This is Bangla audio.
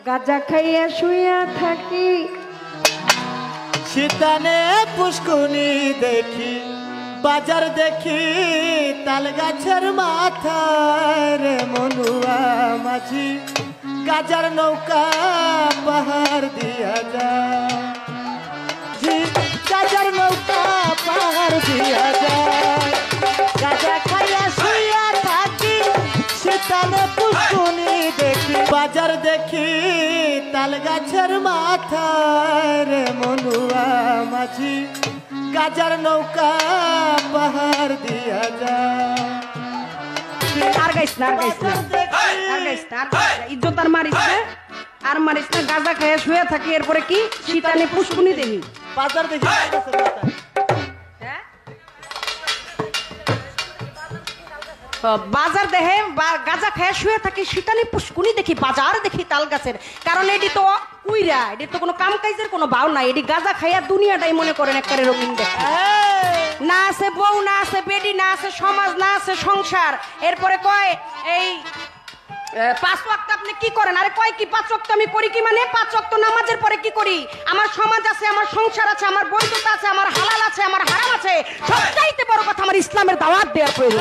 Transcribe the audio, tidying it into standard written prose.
গাঁজা খাইয়া শুইয়া থাকি শীতানে পুষ্কুনি দেখি বাজার দেখি তাল গাছের মাথার মনুয়া মাঝি গাজার নৌকা পাহাড় দিয়া যায় গাজার নৌকা পাহাড় দিয়া যায় গাজা খাইয়া শুইয়া থাকি শীতানে পুষ্কুনি দেখি বাজার দেখি তাল গাছের মাথার মনুয়া মাঝি গাজার নৌকা পাহাড় দিয়া যায় আর গাইস না ইজ্জত আর মারিস না আর মারিস না গাঁজা খাইয়া শুয়ে থাকি এরপরে কি শীতানে পুষ্কুনি দেনি বাজার দেখি বাজার দেখে গাঁজা খাইয়া শুয়ে থাকি শীতানি পুষ্কুনি দেখি বাজার দেখি তাল গাছের কারণ এটি তো কুইরা এটি তো কোনো কাম কাজের কোনো ভাও নাই এটি গাঁজা খাইয়া দুনিয়াটাই মনে করেন একবারে রঙিন দেখে না আছে বউ না আছে বেডি না আছে সমাজ না আছে সংসার এরপরে কয় এই 5 ওয়াক্ত আপনি কি করেন আরে কয় কি 5 ওয়াক্ত আমি করি কি মানে 5 ওয়াক্ত নামাজের পরে কি করি আমার সমাজ আছে আমার সংসার আছে আমার বৈধতা আছে আমার হালাল আছে আমার হারাম আছে সবচাইতে বড় কথা আমার ইসলামের দাওয়াত দেওয়ার প্রয়োজন